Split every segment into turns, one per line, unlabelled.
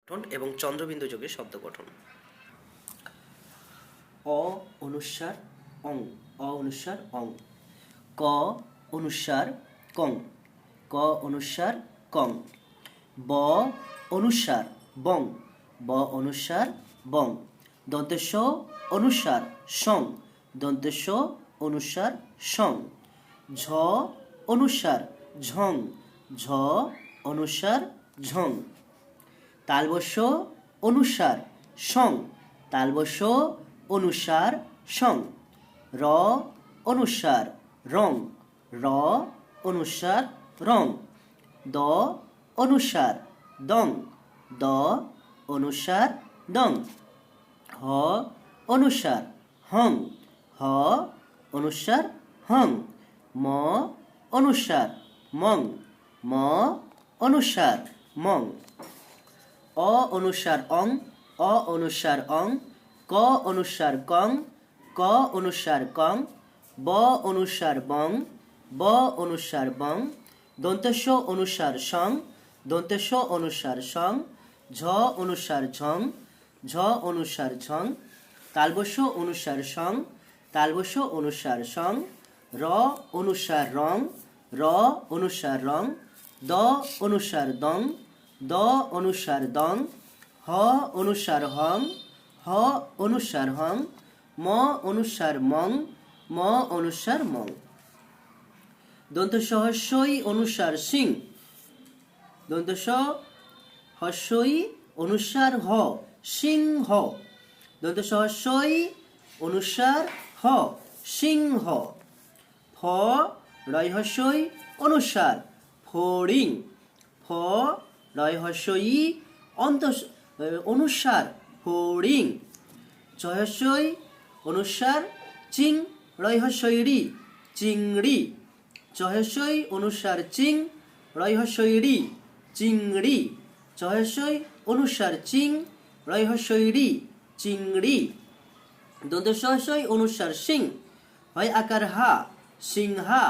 গঠন এবং চন্দ্রবিন্দু যোগের শব্দ গঠন। অ অনুস্বার অং, অ অনুস্বার অং। ক অনুস্বার কং, ক অনুস্বার কং। ব অনুস্বার বং, ব অনুস্বার বং। দন্তেশ অনুস্বার সং, দন্তেশ অনুস্বার সং। ঝ অনুস্বার ঝং, ঝ অনুস্বার ঝং। তালবস্য অনুস্বার সং, তালবস্য অনুস্বার সং। র অনুস্বার রং, র অনুস্বার রং। দ অনুস্বার দং, দ অনুস্বার দং। হ অনুস্বার হং, হ অনুস্বার হং। ম অনুস্বার মং, ম অনুস্বার মং। অ অনুস্বার অং, অ অনুস্বার অং। ক অনুস্বার কং, ক অনুস্বার কং। ব অনুস্বার বং, ব অনুস্বার বং। দন্তেশ অনুস্বার সং, দন্তেশ অনুস্বার সং। ঝ অনুস্বার ঝং, ঝ অনুস্বার ঝং। তালবস্য অনুস্বার সং, তালবস্য অনুস্বার সং। র অনুস্বার রং, র অনুস্বার রং। দ অনুস্বার দং, দ অনুস্বার দং। হ অনুস্বার হং, হ অনুস্বার হং। ম অনুস্বার মং, ম অনুস্বার মং। দন্তস হস্যই অনুস্বার সিং, দন্তস হস্যই অনুস্বার হ, সিংহ। দন্তস হস্যই অনুস্বার হ, সিংহ। ফ রয় হস্যই অনুস্বার ফড়িং, ফ রয় হস্যই অনুস্বার ফড়িং। ছয় হস্যই অনুস্বার চিং, রয় হস্যই রি, চিংড়ি। ছয় হস্যই অনুস্বার চিং, রয় হস্যই রি, চিংড়ি। ছয় হস্যই অনুস্বার চিং, রয় হস্যই রি, চিংড়ি। দন্তস হস্যই অনুস্বার সিং, হয় আকার হা, সিংহা।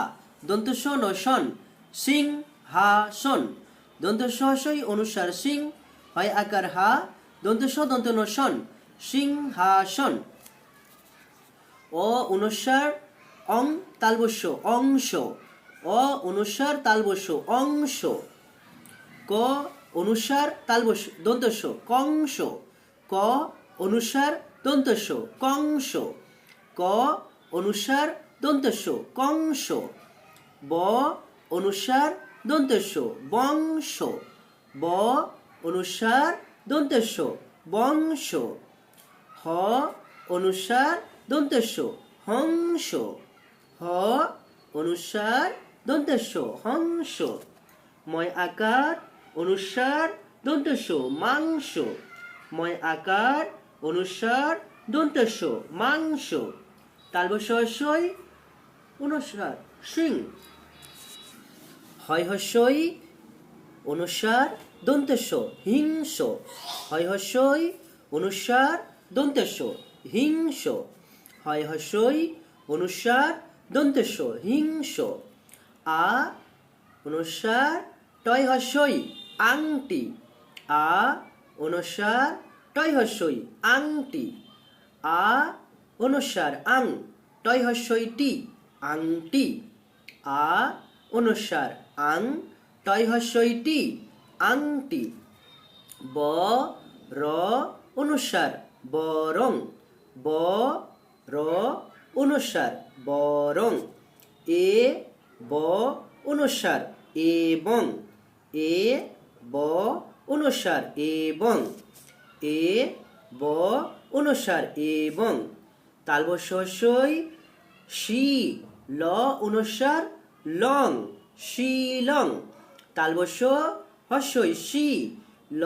দন্তস নশন সিং হা সন। দন্তস হস্যই অনুস্বার সিং, হয় আকার হা। দন্তস দন্ত নশন সিংহাসন। অ অনুস্বার অং তালবস্য অংশ, অ অনুস্বার তালবস্য অংশ। ক অনুস্বার তালবস্য দন্তস্য কংস, ক অনুস্বার দন্তস্য কংস। ক অনুস্বার দন্তস্য কংস। ব অনুস্বার দন্তস্য বংশ, ব অনুস্বার দন্তস্য বংশ। হ অনুস্বার দন্তস্য হংস, হ অনুস্বার দন্তস্য হংস। ময় আকার অনুস্বার দন্তস্য মাংস, ময় আকার অনুস্বার দন্তস্য মাংস। তালবস্য হস্যই অনুস্বার সিং। হয় হস্যই অনুস্বার দন্তস্য হিংস, হয় হস্যই অনুস্বার দন্তস্য হিংস। হয় হস্যই অনুস্বার দন্তস্য হিংস। আ অনুস্বার টয় হস্যই আংটি, আ অনুস্বার টয় হস্যই আংটি। আ অনুস্বার আং, টয় হস্যই টি, আংটি। আ অনুস্বার আং, টয় হস্যই টি, আংটি। ব র অনুস্বার বরং, ব র অনুস্বার বরং। এ ব অনুস্বার এবং, এ ব অনুস্বার এবং। এ ব অনুস্বার এবং। তালবস্য হস্যই শি, ল অনুস্বার লং, শিলং। তালবস্য হস্যই শি, ল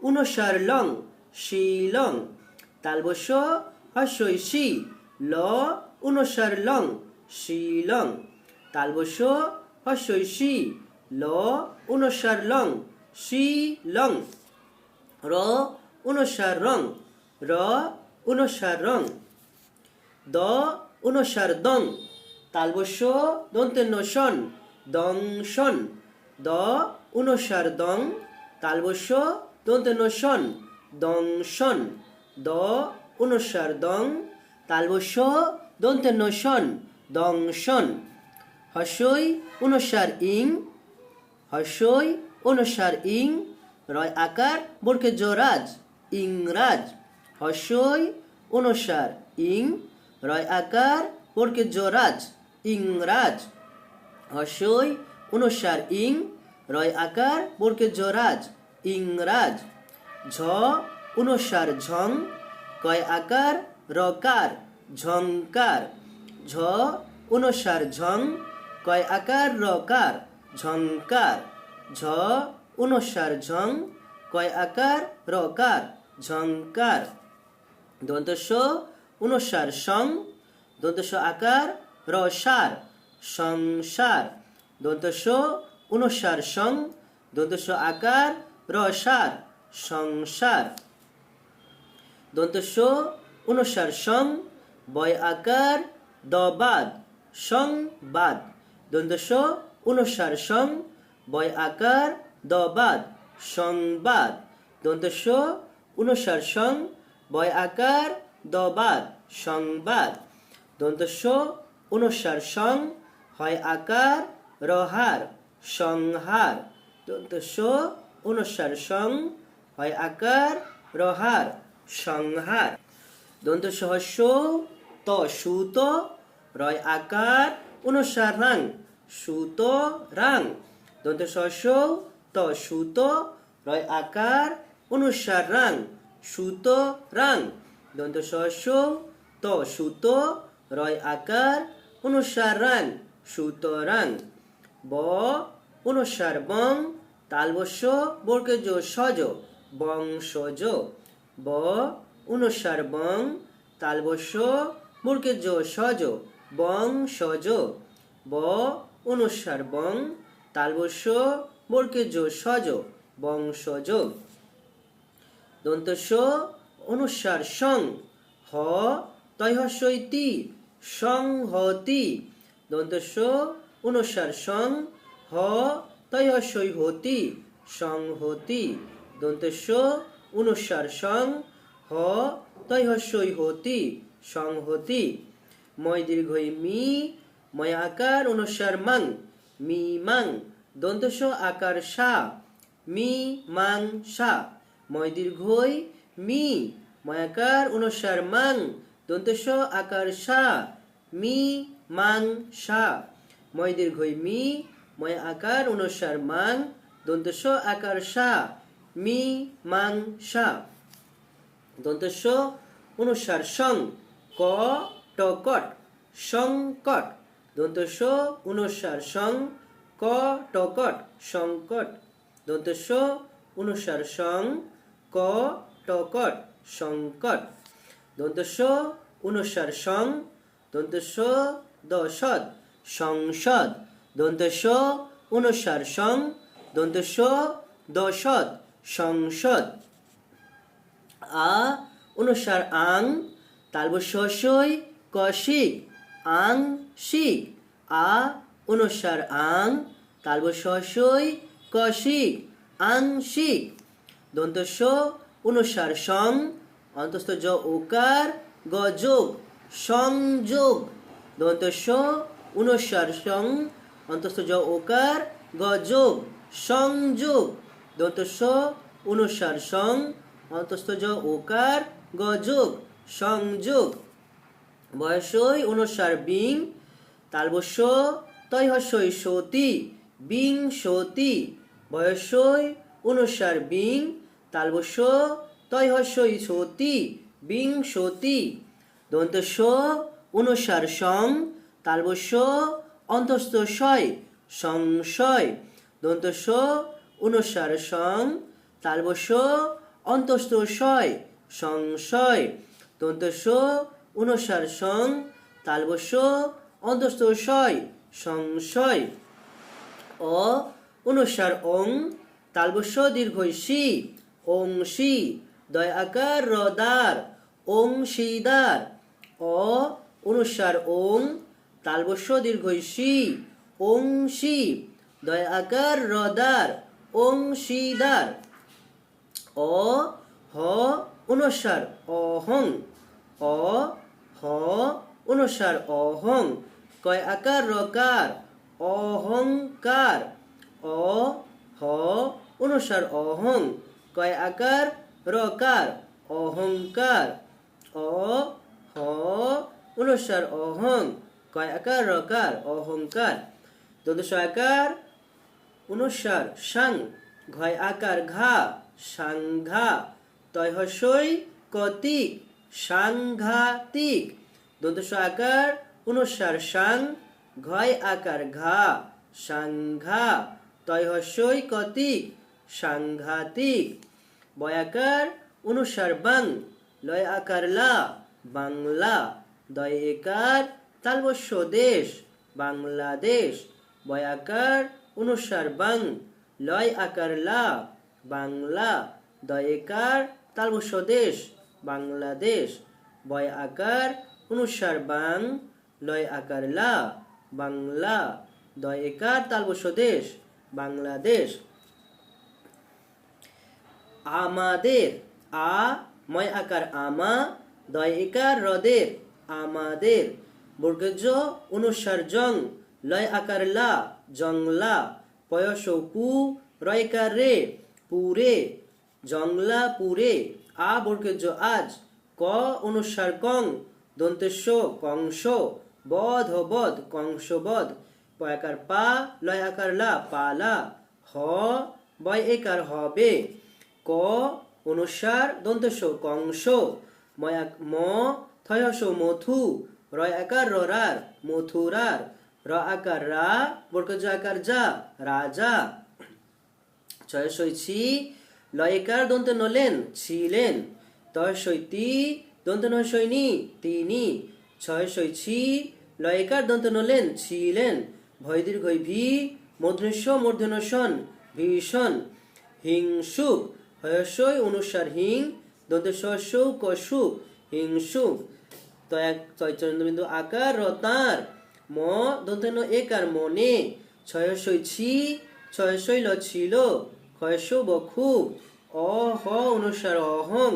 অনুস্বার লং, শিলং। তালবস্য হস্যই শি, ল অনুস্বার লং, শিলং। তালবস্য হস্যই শি, ল অনুস্বার লং, শিলং। র অনুস্বার রং, র অনুস্বার রং। দ অনুস্বার দং, তালবস্য দন্তের নশন দংশন। দ অনুস্বার দং, তালবস্য দন্ত্য ন শন দং শন দ অনুস্বার দং তালব্য দন্ত্য ন শন দং শন হস্যই অনুস্বার ইং হস্যই অনুস্বার ইং রয় আকার বর্গে জরাজ ইংরাজ হস্যই অনুস্বার ইং রয় আকার বর্গে জরাজ ইংরাজ হস্যই অনুস্বার ইং রয় আকার বর্গে জরাজ ইংরাজ ঝ অনুস্বার ঝং কয় আকার রকার ঝংকার ঝ অনুস্বার ঝং কয় আকার রকার ঝংকার ঝ অনুস্বার ঝং কয় আকার রকার ঝংকার দন্তস্ব অনুস্বার সং দন্তস্ব আকার রসার সংসার দন্তস্ব অনুস্বার সং দন্তস্ব আকার রসার সংসার দন্তস্ব অনুস্বার সং বয় আকার দবাদ সংবাদ দন্তস্ব অনুস্বার সং বয় আকার দবাদ সংবাদ দন্তস্ব অনুস্বার সং বয় আকার দবাদ সংবাদ দন্তস্ব অনুস্বার সং হয় আকার রহার সংহার দন্তস্ব অনুস্বার সং হয় আকার রহার সংহার দন্তস্ব হস্য ত সুত রয় আকার অনুস্বার রাং সুত রাং দন্তস্ব হস্য ত সুত রয় আকার অনুস্বার রাং সুত রাং দন্তস্ব হস্য ত সুত রয় আকার অনুস্বার রাং সুতরাং ব অনুস্বার বং তালব্য বর্গে জ সজ বংশজ ব অনুস্বার বং তালব্য বর্গে জ সজ বংশজ ব অনুস্বার বং তালব্য বর্গে জ সজ বংশজ দন্তস্ব অনুস্বার সং হ তৈহস্যইতি সংহতি দন্তস্ব অনুস্বার সং হ তৈহস্যই হতি সংহতি দন্তস্ব অনুস্বার সং হ তৈহস্যই হতি সংহতি ময় দীর্ঘই মি ময় আকার অনুস্বার মাং মি মাং দন্তস্ব আকার সা মি মাং সা ময় দীর্ঘই মি ময়াকার অনুস্বার মাং দন্তস্ব আকার সা মি মাং সা ময় দীর্ঘই মি ময় আকার অনুস্বার মাং দন্তস্ব আকার সা মি মাং সা দন্তস্ব অনুস্বার সং ক টকট সংকট দন্তস্ব অনুস্বার সং ক টকট সংকট দন্তস্ব অনুস্বার সং ক টকট সংকট দন্তস্ব অনুস্বার সং দন্তস্ব দশদ সংসদ দন্তস্ব অনুস্বার সং দন্তস্ব দশদ সংসদ আ অনুস্বার আং তালব্য সই কশিক আংশিক আ অনুস্বার আং তালব্য সই কশিক আংশিক দন্তস্ব অনুস্বার সং অন্তস্থ জ ওকার গযোগ সংযোগ দন্তস্ব অনুস্বার সং অন্তস্থ জ ওকার গযোগ সংযোগ দন্তস্ব অনুস্বার সং অন্তস্থ জ ওকার গযোগ সংযোগ বয়সই অনুস্বার বিং তালব্য তৈহস্যই সতি বিংশতি বয়সই অনুস্বার বিং তালব্য তৈহস্যই সতি বিংশতি দন্তস্ব অনুস্বার সং তালব্য অন্তস্থ শয় সংশয় দন্তস্ব অনুস্বার সং তালব্য অন্তস্থ শয় সংশয় দন্তস্ব অনুস্বার সং তালব্য অন্তস্থ শয় সংশয় অ অনুস্বার অং তালব্য দীর্ঘই সি অংশী দয় আকার রদার অংশীদার অ অনুস্বার ওং তালব্য দীর্ঘই সি অংশী দয় আকার রদার অংশীদার অ হ অনুস্বার অহং, অ হ অনুস্বার অহং, কয় আকার রকার অহংকার, অ হ অনুস্বার অহং, কয় আকার রকার অহংকার, অ হ অনুস্বার অহং, কয় আকার রকার অহংকার। দন্তস আকার অনুস্বার সাং, ঘয় আকার ঘা সাংঘা, তয় হস্যই কতিক সাংঘাতিক। দন্তস আকার অনুস্বার সাং, ঘয় আকার ঘা সাংঘা, তয় হস্যই কতিক সাংঘাতিক। বয়াকার অনুস্বার বাং, লয় আকার লা বাংলা, দয় একার তালবস্য দেশ বাংলাদেশ। বয়াকার অনুস্বার বাং, লয় আকার লা বাংলা, দয় একার তালবস্য দেশ বাংলাদেশ। বয় আকার অনুস্বার বাং, লয় আকার লা বাংলা, দয় একার তালবস্য দেশ বাংলাদেশ। আমাদের, আ ময় আকার আমা, দয় একার হ্রদের আমাদের। বর্গজ অনুস্বার জং, লয় আকার লা জংলা, পয়স পু, রয়কার রে পুরে জংলা পুরে। আ বর্গজ আজ, ক অনুস্বার কং, দন্তেস্য কংস, বধ বধ কংস বধ। পয়াকার পা, লয় আকার লা পালা, হ বয় একার হবে, ক অনুস্বার দন্তেস্য কংস, ম থয়স মথু, রয় আকার ররার মথুরার, র আকার রা বর্গজ আকার যা রাজা। ছয়সই ছি, লয়কার দন্ত নলেন ছিলেন, তয়সই তি দন্ত নয়সই নি তিনি। ছয়সই ছি, লয়কার দন্ত নলেন ছিলেন, ভয় দীর্ঘই ভি, মূর্ধন্য মূর্ধন্য সন ভীষণ। হিংসুক, হয়সই অনুস্বার হিং, দন্ত সৌ কসুক হিংসুক। চন্দ্রবিন্দু আকার রতার, ম দন্ত একার মনে। ছয়সই ছি, ছয়সই ল ছিল, ক্ষয়স বখুব, অ হ অনুস্বার অহং,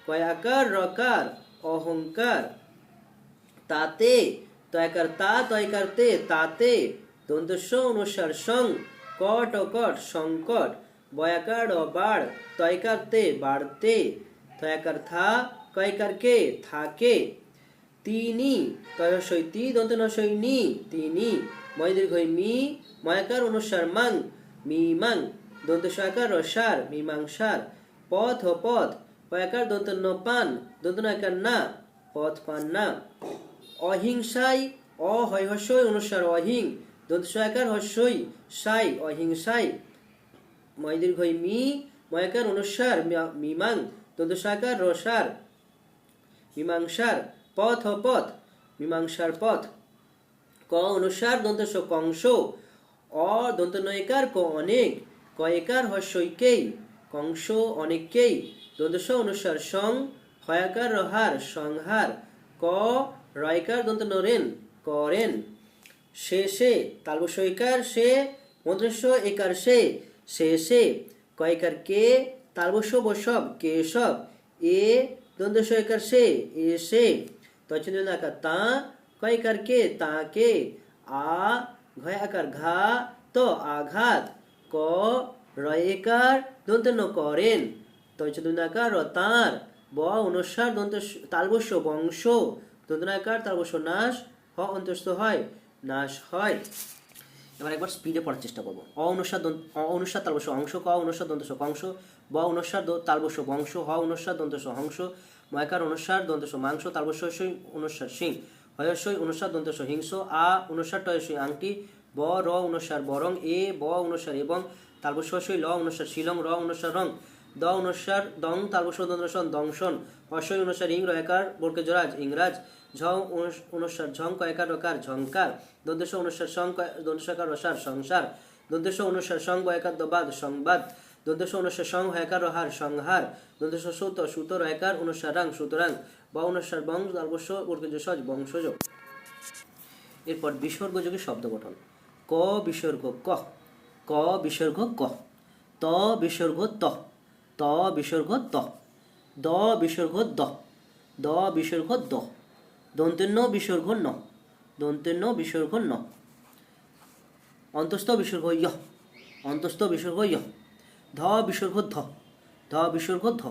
কয় আকার রকার অহংকার। তাতে, তয়কার তা তয়কার তে তাতে। দন্তস্য অনুস্বার সং, কট অকট সংকট, বয়াকার অবাড়, তয়কার তে বাড়তে। থয়াকার থা, কয়কার কে থাকে। তিনি, তয়সই তি দন্ত নসই নি তিনি। ময় দীর্ঘই মি, ময়াকার অনুস্বার মাং মিমাং, দন্তস্য আকার রসার মীমাংসার। পথ ও পথ, পয়াকার দন্ত ন পান, দন্ত নয়কার না পথ পান না। অহিংসাই, অ হয় হস্যই অনুস্বার অহিং, দন্তস্য আকার হস্যই সাই অহিংসাই। ময় দীর্ঘই মি, ময়াকার অনুস্বার মিমাং, দন্তস্য আকার রসার মীমাংসার। পথ ও পথ, মীমাংসার পথ। ক অনুস্বার দন্তস্য কংস, অ দন্ত নয়কার ক অনেক, ক একার হস্যইকেই কংস অনেককেই। দন্তস্য অনুস্বার সং, হয়াকার রহার সংহার, ক রয়কার দন্ত নরেন করেন। শেষে, তালবস্যইকার সে, মূর্ধন্য একার সে শেষে। কয়কার কে, তালবস্য বসব কেশব, এ দন্তস্য একার সে এসে। তয়চন্দ্র আকার তা, কয়কার কে তাকে। আ ঘয় আকার ঘা, তো আঘাত, ক রয় একার দন্ত ন করেন, তয়চন্দ্র আকার রতার। ব অনুস্বার দন্ত তালবস্য বংশ, দন্তনাকার তালবস্য নাশ, হ অন্তস্থ হয় নাশ হয়। এবার একবার স্পিডে পড়ার চেষ্টা করবো। অ অনুস্বার তালবস্য অংশ, ক অনুস্বার দন্তস্য কংস, ব অনুস্বার তালবস্য বংশ, হ অনুস্বার দন্তস্য হংস, ময়কার অনুস্বার দন্তস্য মাংস, তালবস্য অনুস্বার সিং, হয়স্যই অনুস্বার দন্তস্য হিংস, আ অনুস্বার টয়স্যই আংটি, ব র অনুস্বার বরং, এ ব অনুস্বার এবং, তালবস্য ল অনুস্বার শিলং, র অনুস্বার রং, দ অনুস্বার দং, তালবস্য দন্তস্য দংশন, হস্যই অনুস্বার ইং, রয়কার বর্গজরাজ ইংরাজ, ঝ অনুস্বার ঝং, কয়কার রকার ঝংকার, দন্তস্য অনুস্বার সং, দন্তস্যকার রসার সংসার, দন্তস্য অনুস্বার সং, বয়কার দবাদ সংবাদ, দন্তস্য অনুস্বার সং, হয়কার রহার সংহার, দন্তস্য সৌত সুত, রয়কার অনুস্বার রাং সুতরাং, ব অনুস্বার বং, তালবস্য বর্গজ বংশজ। এরপর বিসর্গযোগী শব্দ গঠন। ক বিসর্গ ক, ক বিসর্গ ক, ত বিসর্গ ত, ত বিসর্গ দ, দ বিসর্গ দ, দ বিসর্গ দ, দন্তেন্য বিসর্গ ন, দন্তেন্য বিসর্গ ন, অন্তস্থ বিসর্গ য়, অন্তস্থ বিসর্গ য়, ধ বিসর্গ ধ, ধ বিসর্গ ধ,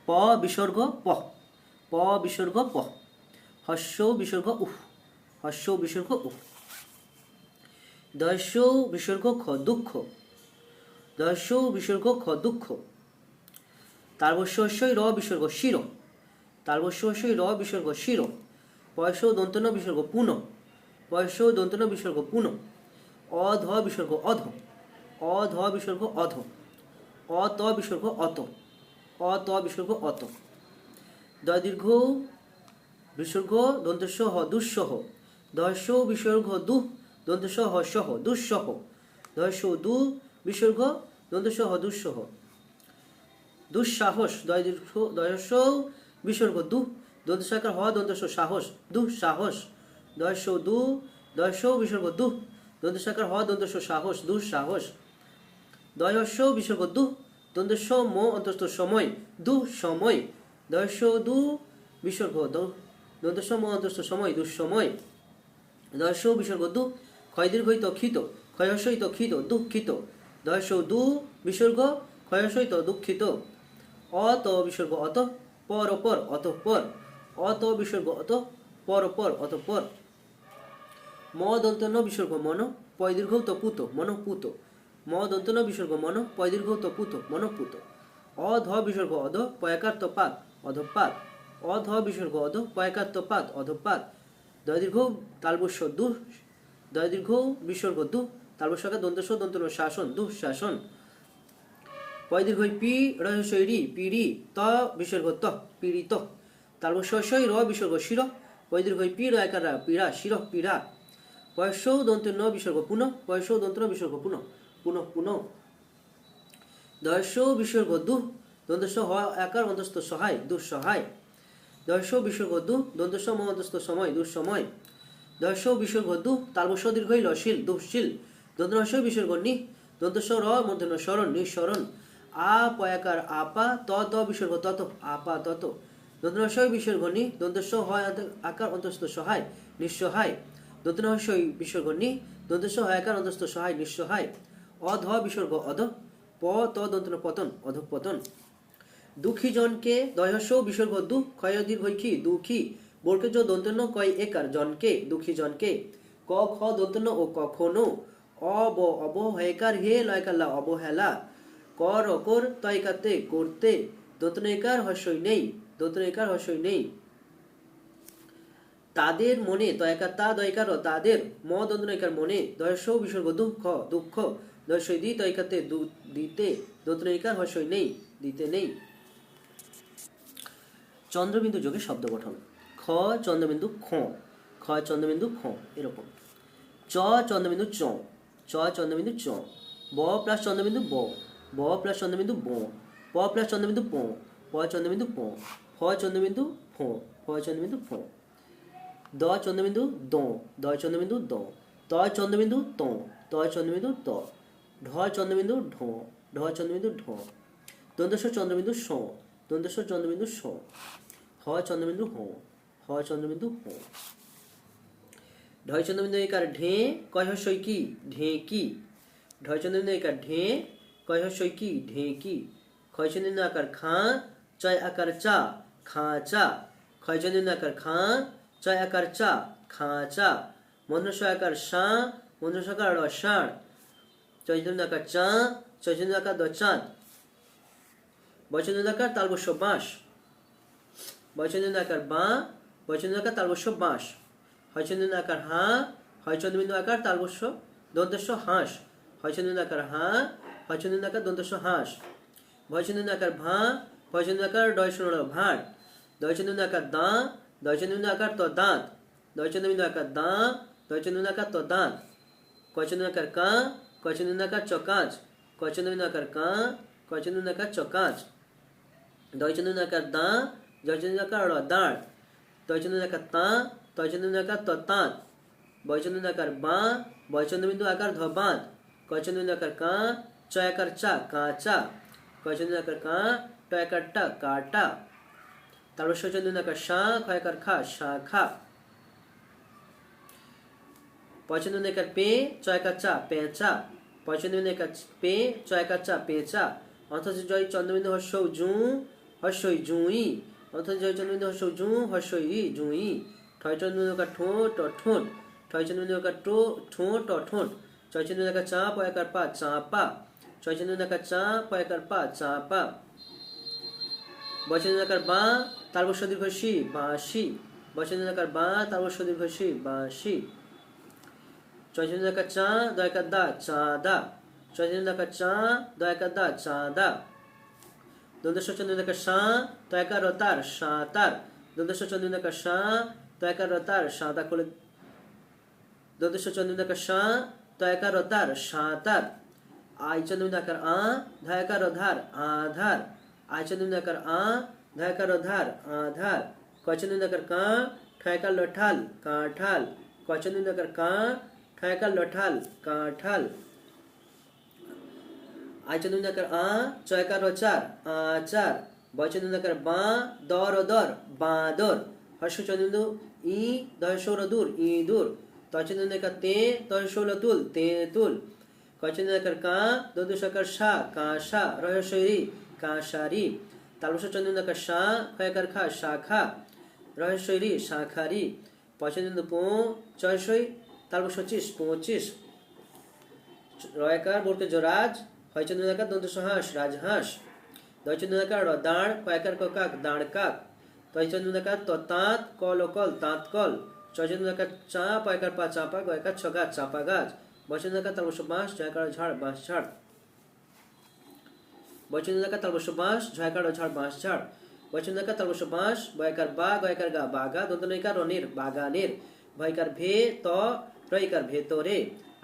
প বিসর্গ প, প বিসর্গ প, হস্য বিসর্গ উহ, হস্য বিসর্গ উহ, দস্য বিসর্গ খ দুঃখ, দস্য বিসর্গ খ দুঃখ, তালবস্য র বিসর্গ শির, তালবস্য র বিসর্গ শির, পয়স দন্তন্য বিসর্গ পুন, পয়স দন্তন্য বিসর্গ পুন, অধ বিসর্গ অধ, অধ বিসর্গ অধ, অত বিসর্গ অত, অত বিসর্গ অত, দীর্ঘ বিসর্গ দন্তস্য হ দুঃসহ, দস্য বিসর্গ দু দন্তস্য হ সহ দুঃসহ, দস্য দু বিসর্গ দন্তস্য হ দুঃসহ, দুঃসাহস, দয়স্য বিসর্গ দু দন্তস্যাকার হ দন্তস্য সাহস দুঃসাহস, দয়স্য দু দয়স্য বিসর্গ দু দন্তস্যাকার হ দন্তস্য সাহস দুঃসাহস, দয়স্য বিসর্গ দু দন্তস্য ম অন্তস্থ সময় দুঃসময়, দয়স্য দু বিসর্গ দন্তস্য ম অন্তস্থ সময় দুঃসময়, দয়স্য বিসর্গ দু ক্ষয় দীর্ঘিত ক্ষিত, ক্ষয়স্যইত ক্ষিত দুঃখিত, দয়স্য দু বিসর্গ ক্ষয়স্যইত দুঃখিত, অত বিসর্গ অত, পর অপর অতঃপর, অত বিসর্গ অত, পর অপর অতঃপর, ম দন্তন্য বিসর্গ মন, পয় দীর্ঘৌত পুত মনপুত, ম দন্তন্য বিসর্গ মন, পয় দীর্ঘৌত পুত মনপুত, অধ বিসর্গ অধ, পয়াকার পাত অধপাত, অধ বিসর্গ অধ, পয়াকার পাত অধপাত, দীর্ঘ তালবস্য দু, দীর্ঘ বিসর্গ দু, তালবস্যকার দন্তস্য দন্তন্য শাসন দুঃশাসন, পয় দীর্ঘ পি রহস্য রি পিরি, ত বিসর্গ ত পীড়িত, তালবস্য র বিসর্গ শির, পয় দীর্ঘ পি রয়াকার পীড়া শির পীড়া, পয়স্য দন্তন্য বিসর্গ পুন, পয়স্য দন্তন্য বিসর্গ পুন পুন পুন, দয়স্য বিসর্গ দু দন্তস্য হ আকার অন্তস্থ সহায় দুঃসহায়, দয়স্য বিসর্গ দু দন্তস্য ম অন্তস্থ সময় দুঃসময়, দয়স্য বিসর্গ দু তালবস্য দীর্ঘ লশীল দুঃশীল, দন্তস্য বিসর্গ নি দন্তস্য র মূর্ধন্য স্মরণ নিঃস্মরণ, আ পয়াকার আপা, ত ত বিসর্গ তত আপা তত, দন্তস্য বিসর্গ নি দন্তস্য হয় আকার অন্তস্থ সহায় নিঃসহায়, দন্তস্য বিসর্গ নি দন্তস্য হয় আকার অন্তস্থ সহায় নিঃসহায়, অধ বিসর্গ অধ, প ত দন্তন পতন অধঃপতন, দুঃখী জনকে দয়স্য বিসর্গ দু ক্ষয় দীর্ঘী দুঃখী, বর্গজ দন্তন্য কয় একার জনকে দুঃখী জনকে, ক খ দন্তন্য ও কখনো, অব অবহেকার হে লয়কাল্লা অবহেলা, কর অকর তয়কাতে করতে, দন্তনয়কার হস্যই নেই, দন্তনয়কার হস্যই নেই, তাদের মনে তয়কার তা দয়কার তাদের, ম দন্তনয়কার মনে, দয়স্য বিসর্গ দুঃখ দুঃখ, দয়স্যই দি তয়কাতে দিতে, দন্তনয়কার হস্যই নেই দিতে নেই। চন্দ্রবিন্দু যোগে শব্দ গঠন, খ চন্দ্রবিন্দু খ, খ চন্দ্রবিন্দু খ এরকম, চ চন্দ্রবিন্দু চ, চ চন্দ্রবিন্দু চ, ব প্লাস চন্দ্রবিন্দু ব, ব প্লাস চন্দ্রবিন্দু ব, প প্লাস চন্দ্রবিন্দু প, প চন্দ্রবিন্দু প, ফ চন্দ্রবিন্দু ফ, ফ চন্দ্রবিন্দু ফ, দ চন্দ্রবিন্দু দ, দ চন্দ্রবিন্দু দ, ত চন্দ্রবিন্দু ত, ত চন্দ্রবিন্দু ত, ঢ চন্দ্রবিন্দু ঢ, ঢ চন্দ্রবিন্দু ঢ, দন্তস্ব চন্দ্রবিন্দু স, দন্তস্ব চন্দ্রবিন্দু স, হ চন্দ্রবিন্দু হ, হ চন্দ্রবিন্দু হ, ঢয় চন্দ্রবিন্দু একার ঢে কয় হস্যই কি ঢে কি, ঢয় চন্দ্রবিন্দু একার ঢে কয় হস্যই কি ঢে কি, ক্ষয় চন্দ্রবিন্দু আকার খাঁ চয় আকার চা খাঁ চা, ক্ষয় চন্দ্রবিন্দু আকার খাঁ চয় আকার চা খাঁ চা, মন্দ্রস্ব আকার সাঁ মন্দ্রস্ব আকার ষাঁড়, চয় চন্দ্রবিন্দু আকার চা চয় চন্দ্রবিন্দু আকার দ চাঁদ, বয়চন্দ্রবিন্দু আকার তালবস্য বাঁশ, বয়চন্দ্রবিন্দু আকার বাঁ বয়চন্দ্রবিন্দু আকার তালবস্য বাঁশ, হয়চন্দ্রবিন্দু আকার হাঁ হয়চন্দ্রবিন্দু আকার তালবস্য দন্তস্য হাঁস, হয়চন্দ্রবিন্দু আকার হাঁ হয়চন্দ্রবিন্দু আকার দন্তস্য হাঁস, ভয়চন্দ্রবিন্দু আকার ভাঁ ভয়চন্দ্রবিন্দু আকার ডয়স্য ভাঁড়, দয়চন্দ্রবিন্দু আকার দাঁ দয়চন্দ্রবিন্দু আকার ত দাঁত, দয়চন্দ্রবিন্দু আকার দাঁ দয়চন্দ্রবিন্দু আকার ত দাঁত, কয়চন্দ্রবিন্দু আকার কাঁ কয়চন্দ্রবিন্দু আকার চকাঁচ, কয়চন্দ্রবিন্দু আকার কাঁ কয়চন্দ্রবিন্দু আকার চকাঁচ, দয়চন্দ্রবিন্দু আকার দাঁ দয়চন্দ্রবিন্দু আকার দাঁড়, দয়চন্দ্রবিন্দু আকার তাঁ তয়চন্দ্রবিন্দু আকার ত তাঁত, বয়চন্দ্রবিন্দু আকার বাঁ বয়চন্দ্রবিন্দু আকার ধ বাঁধ, কয়চন্দ্রবিন্দু আকার কাঁ চয় আকার চা কাঁচা, কয়চন্দ্র আকার কা টয়কার টা কাটা। তারপর সচন্দ্র আকার শা খয়কার খা শাখা। পয়চন্দ্র আকার পে চয়কার চা পেঁচা। পয়চন্দ্র আকার পে চয়কার চা পেঁচা। অথচ জয় চন্দ্রবিন্দু হর্ষৌ জু হর্ষই জুই। অথচ জয় চন্দ্রবিন্দু হর্ষৌ জু হর্ষই জুই। ঠয় চন্দ্রবিন্দু আকার ঠোঁট ঠোঁট। ঠয় চন্দ্রবিন্দু আকার ঠোঁট ঠোঁট। চয় চন্দ্রবিন্দু আকার চা পয়াকার পা চাপা। চয় চন্দ্রবিন্দু আকার চা পয়াকার পা চাপা। বয়চন্দ্র আকার বা তারপর সদীর্ঘ সি বাঁশি। বয়চন্দ্র আকার বা তারপর সদীর্ঘ সি বাঁশি। চয়চন্দ্র আকার চা দয়কার দা চাঁদা। চয়চন্দ্র আকার চা দয়কার দা চাঁদা। দ্বন্দ্ব চন্দ্র আকার সা তয়কার রতার সাঁতার। দ্বন্দ্ব চন্দ্র আকার সা তয়কার রতার সাঁতার করে। দ্বন্দ্ব চন্দ্র আকার সা তয়কার রতার সাঁতার। আই চন্দ্র আকার আ ধায়কার রধার আধার। আই চন্দ্র আকার আ ধায়কার রধার আধার। কয়চন্দ্র আকার কা ঠয়কার লঠাল কাঁঠাল। কয়চন্দ্র আকার কা ঠয়কার লঠাল কাঁঠাল। আই চন্দ্র আকার আ চয়কার রচার আচার। বয়চন্দ্র আকার বা দর দর বাঁদর। হর্ষ চন্দ্র ই দহসৌর দূর ইঁদুর। তয়চন্দ্র আকার তে তহসৌল তুল তেঁতুল। কয়চন্দ্র আকার কা দদুষ আকার সা কাঁসা। রহস্যই কাঁসারি। তালবশ চন্দ্র আকার সা খয়াকার খা শাখা। রহস্যই শাখারি। পয়চন্দ্র পো চয়সই তালবশ 25 রয়কার বর্কে জরাজ। হয়চন্দ্র আকার দন্ত হাঁস রাজহাঁস। দয়চন্দ্র আকার দাঁড় কয়কার কাক দাঁড় কাক। তয়চন্দ্র আকার তাঁত কল কল তাঁত কল। চয়চন্দ্র আকার চা পয়কার পা চাপা গয়কার ছগাছ চাপা গাছ। বয়চন্দ্র আকার তালবশ বাঁশ জয়কার ঝাড় বাঁশ ঝাড়। বয়চন্দ্র আকার তালবশ বাঁশ ঝয়কার ঝাড় বাঁশ ঝাড়। বয়চন্দ্র আকার তালবশ বাঁশ বয়কার বা গয়কার গা বাগা। দন্তনয়কার রনের বাগানের। ভয়কার ভে ত রয়কার ভেতরে।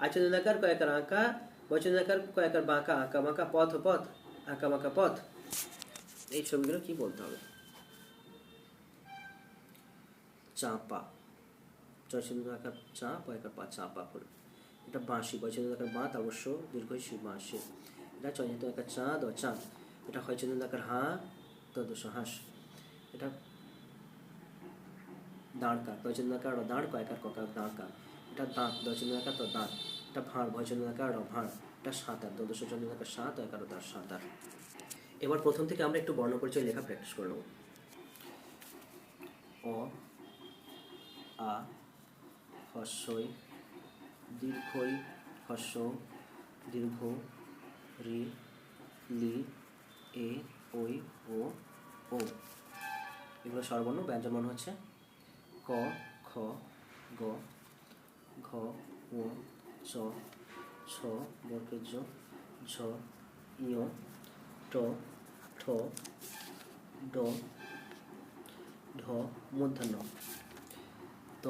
আচন্দ্র আকার কয়কার আঁকা। বয়চন্দ্র আকার কয়কার বাঁকা আঁকা বাঁকা পথ পথ আঁকা বাঁকা পথ। এই ছবিগুলো কি বলতে হবে? চাপা চয়চন্দ্র আকার চা পয়কার পা চাপা করে। এটা বাঁশি বয়চন্দ্র আকার বা অবশ্য দীর্ঘশী বাঁশি। এটা চয়চন্দ্র আকার চা দ চাঁদ। এটা হয়চন্দ্র আকার হা তদশ হাঁস। এটা দাঁড় কাক দয়চন্দ্র আকার দাঁড় কয়কার ককার দাঁড় কাক। এটা দাঁত দয়চন্দ্র আকার তো দাঁত। এটা ভাঁড় ভয়চন্দ্র আকার ভাঁড়। এটা সাঁতার দদশ চন্দ্র আকার সাত একার তার সাঁতার। এবার প্রথম থেকে আমরা একটু বর্ণ পরিচয় লেখা প্র্যাকটিস করে নেব। অ আ হস্যই দীর্ঘই হস্য দীর্ঘ রি লি এ ওই ও ও। এগুলো স্বরবর্ণ। ব্যঞ্জন বর্ণ হচ্ছে ক খ গ ঘ ঙ চ ছ বর্গের জ ঝ ইয় ট ঠ ড ঢ মূর্ধন্য ত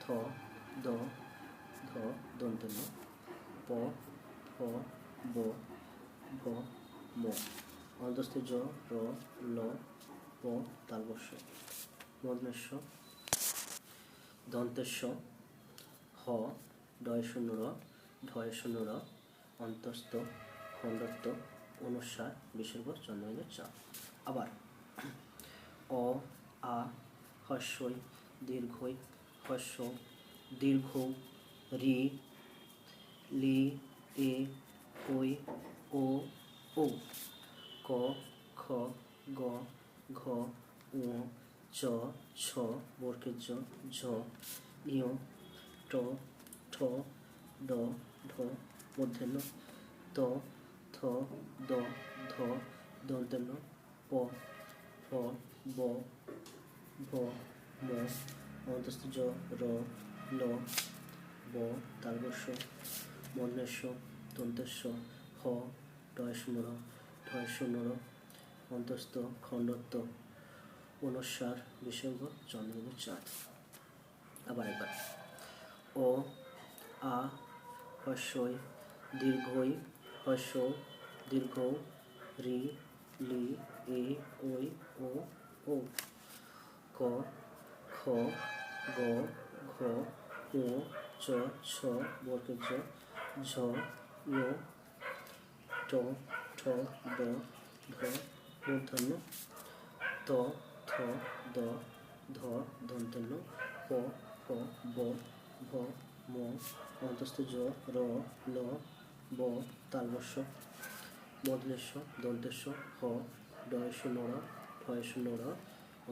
থ দ ধ দন্তন্য প ফ ব ভ ম। অন্তস্থ জ র ল প তালবস্য মূর্ধন্য দন্তেশ্ব হ ডয় শূন্য র ঢয় শূন্য র অন্তস্থ খণ্ডত্ব অনুস্বার বিসর্গ চন্দ্রবিন্দু চা। আবার অ আ হস্যই দীর্ঘই হস্য দীর্ঘ রি লি এ ওই ও ও। ক খ গ ঘ ঙ চ ছ বর্গের জ ঝ ইয় ট ঠ ড ঢ মূর্ধন্য ত থ দ ধ দন্তন্য প ফ ব ভ ম। অন্তস্থ জ র ল ব তালবস্য মূর্ধন্য দন্তস্য হ ডয় শূন্য র ঢয় শূন্য র অন্তস্থ খণ্ডত্ব অনুস্বার বিসর্গ চন্দ্রবিন্দু চাঁদ। আবার একবার অ আ হস্যই দীর্ঘই হস্য দীর্ঘ রি লি এ ওই ও ও। ক খ গ ঘ ঙ চ ছ বর্গের জ ঝ ইয় ট ঠ দ ধ মূর্ধন্য ত থ দ ধ দন্তন্য প ফ ব ভ ম অন্তস্থ জ র ল ব তালবস্য মূর্ধন্য দন্তেশ্ব হ ডয়স্য নড় ঠয়স্য নড়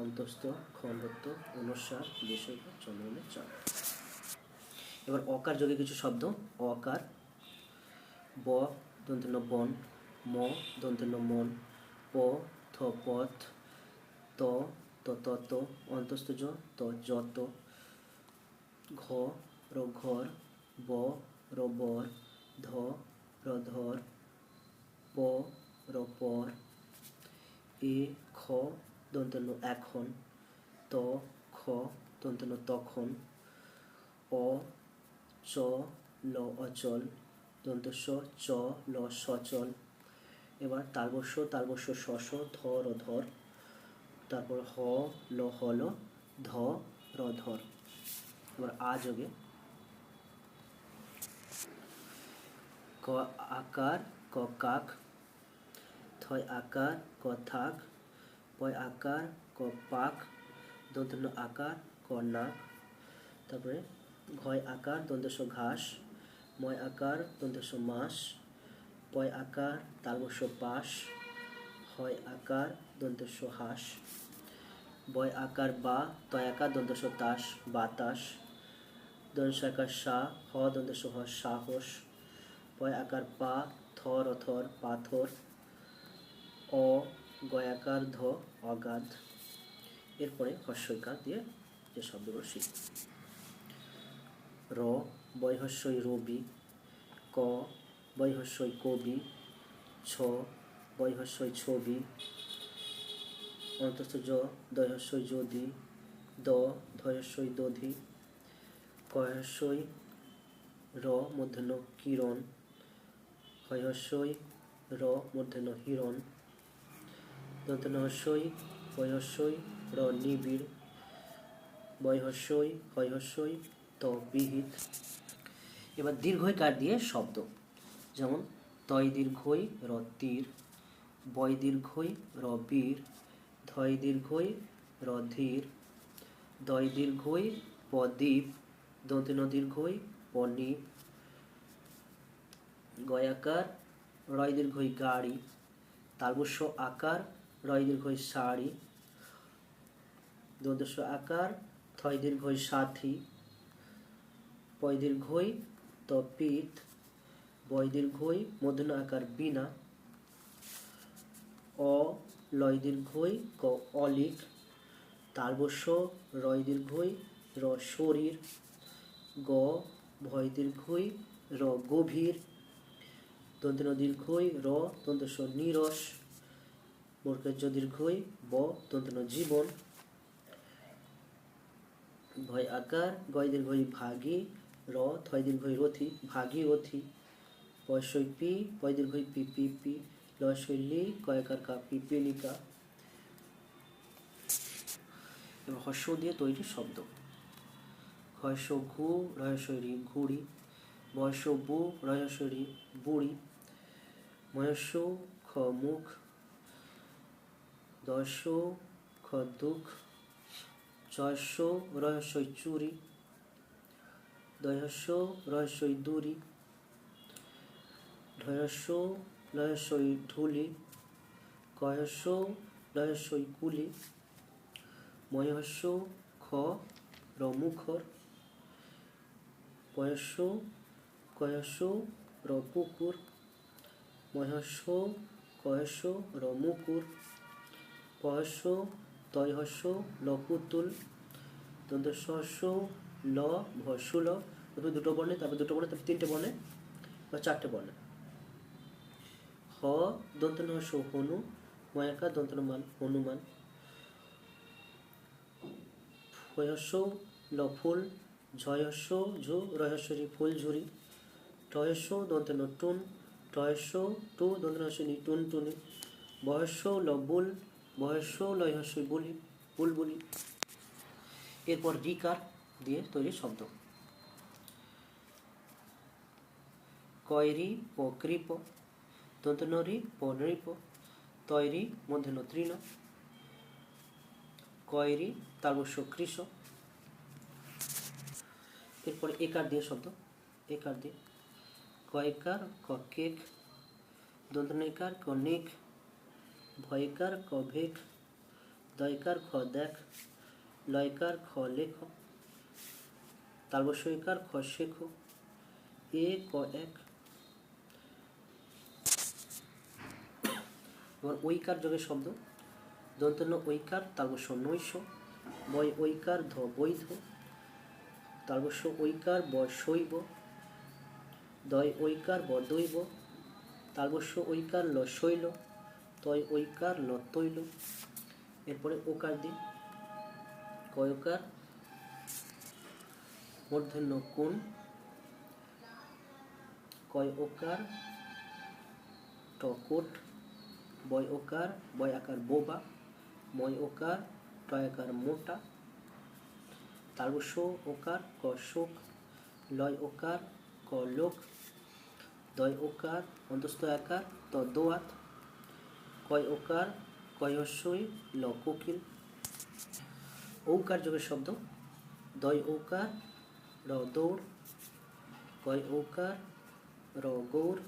অন্তস্থ খণ্ডত্ব অনুস্বার বিসর্গ চন্দ্রনের চাপ। এবার অকার যোগে কিছু শব্দ। অকার ব দন্তন্য বন, ম দন্তন্য মন, প থ পথ, ত তত, অন্তস্থ জ ত যত, ঘ র ঘর, ব র বর, ধ র ধর, প র পর, এ খ দন্তন্য এখন, ত খ দন্তন্য তখন, অ চ ল অচল, দন্তস্ব চ ল সচল। এবার তালবস্য শস, ধর ও ধর, তারপর হ ল হল, ধ র ধর। এবার আ যোগে ক আকার ক কাক, থয় আকার ক থাক, পয় আকার ক পাক, দন্তন্য আকার ক নাক। তারপরে ঘয় আকার দন্তস্ব ঘাস, ময় আকার দন্তস্ব মাস, পয় আকার তালবস্য পাশ, হয় আকার দন্তস্ব হাস, বয় আকার বা, তয় আকার দন্তস্ব তাস বাতাস, দন্তস্ব আকার সা, হ দন্তস্ব হ সাহস, পয় আকার পা, থর অথর পাথর, অ গয়াকার ধ অগাধ। এরপরে হস্যইকার দিয়ে যে শব্দগুলো শিখব। র বয়হস্যই রবি, ক বয়হস্যই কবি, ছ বয়হস্যই ছবি, অন্তস্থ জ দয়হস্যই যদি, দ ধয়স্যই দধি, কয়হস্যই র মূর্ধন্য কিরণ, হয়হস্যই র মূর্ধন্য হিরণ, দন্তন্যহস্যই বয়হস্যই র নিবিড়, বয়হস্যই হয়হস্যই ত বিহিত। এবার দীর্ঘইকার দিয়ে শব্দ। যেমন তয় দীর্ঘই র তীর, বয় দীর্ঘই র বীর, ধয় দীর্ঘই র ধীর, দয় দীর্ঘই পদীপ, দন্তন্য দীর্ঘই পনীপ, গয়াকার রয় দীর্ঘই গাড়ি, তালবস্য আকার রয় দীর্ঘই শাড়ি, দন্তস্ব আকার থয় দীর্ঘই সাথী, পয় দীর্ঘই তপিত, বয় দীর্ঘই মূর্ধন্য আকার বিনা, অ লয় দীর্ঘই ক অলিক, তালবস্য রয় দীর্ঘই র শরীর, গ ভয় দীর্ঘই র গভীর, দন্তন্য দীর্ঘই র দন্তস্ব নিরস, বর্গজ দীর্ঘই ব দন্তন্য জীবন, ভয় আকার গয় দীর্ঘই ভাগী, র থয় দীর্ঘই রথি ভাগীরথী, পয়সই পি পয় দীর্ঘই পি পি পি, লয়সই লি কয়াকার কা পিপিলিকা। এবং হস্য দিয়ে তৈরি শব্দ। হস্য ঘু রহস্য রি ঘুড়ি, বয়স্য বু রহস্য রি বুড়ি, ময়স্য খ মুখ, দস্য খ দুঃখ, চয়স্য রহস্যই চুরি, দয়স্য রহস্যই দূরি, ঢয়স্য লহস্যই ঢুলি, কয়স্য লহস্যই কুলি, ময়স্য খ র মুখর, পয়স্য কয়স্য র পুকুর, মহস্য কয়স্য র মুকুর, পয়স্য তয়হস্য ল পুতুল, দন্তস্য ল ভস্যুল। প্রথমে দুটো বর্ণে, তারপর দুটো বর্ণে, তারপর তিনটে বর্ণে বা চারটে বর্ণে। হ দন্তন্যস্য হনু, ময়াকার দন্তন্যমান হনুমান, হয়স্য ল ফুল, ঝয়স্য ঝু রহস্যরি ফুলঝুরি, টয়স্য দন্তন্য টুন, টয়স্য টু দন্তন্যস্য টুন টুনি, বয়স্য ল বুল, বয়স্য লয়স্য বুলি বুলবুলি। এরপর রিকার দিয়ে তৈরি শব্দ। কয়রি প কৃপ, দন্তন্য রি প নৃপ, তৈরি মূর্ধন্য তৃণ, কয়রি তালবস্য কৃষ। এরপরে একার দিয়ে শব্দ, একার দিয়ে কয়কার ক কেক, দন্তনৈকার ক নেক, ভয়কার ক ভেক, দয়কার খ দেখ, লয়কার খ লেখ, তালবস্যইকার খ শেখ, এ ক এক। এবার ঐকার যোগের শব্দ, দন্তন্য ঐকার তালবস্য নৈশ, বয় ঐকার ধ বৈধ, তালবস্য ঐকার ব শৈব, দয় ঐকার ব দৈব, তালবস্য ঐকার ল শৈল, তয় ঐকার ল তৈল। এরপরে ওকার দিই, কয়কার মূর্ধন্য কোণ, কয় ওকার টকোট, বয় ওকার বয় আকার বোবা, ময় ওকার টয় আকার মোটা, তালবস্য ওকার ক শোক, লয় ওকার ক লোক, দয় ওকার অন্তস্থ আকার ত দোয়াত, কয় ওকার কয়স্যই ল কোকিল। ঔকার যোগের শব্দ, দয় ঔকার র দৌড়, কয় ঔকার র গৌর,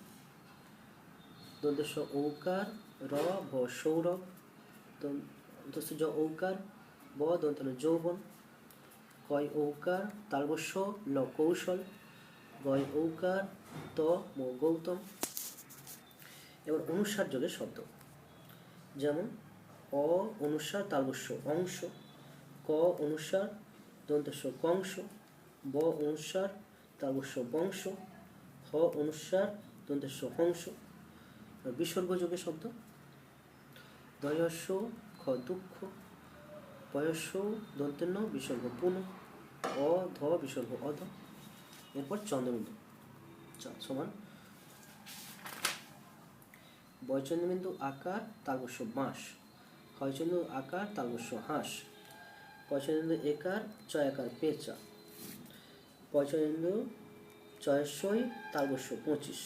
দন্তস্য ঔকার র ভ সৌরভ, দন্তস্য জ ঔকার ব দন্তন্য যৌবন, কয় ঔকার তালবস্য ল কৌশল, গয় ঔকার ত ম গৌতম। এবার অনুসার যোগের শব্দ, যেমন অ অনুসার তালবস্য অংশ, ক অনুসার দন্তস্য কংস, ব অনুসার তালবস্য বংশ, হ অনুসার দন্তস্য হংস। বিসর্গ যোগের শব্দ, দয়স্য খ দুঃখ, পয়স্য দন্তন্য বিসর্গ পুন, অ ধ বিসর্গ অধ। এরপর চন্দ্রবিন্দু সমান বয়চন্দ্রবিন্দু আকার তালবস্য বাঁশ, ক্ষয়চন্দ্র আকার তালবস্য হাঁস, পয়চন্দ্র একার চয় আকার পেঁচা, পয়চন্দ্র চয়স্যই তালবস্য 25।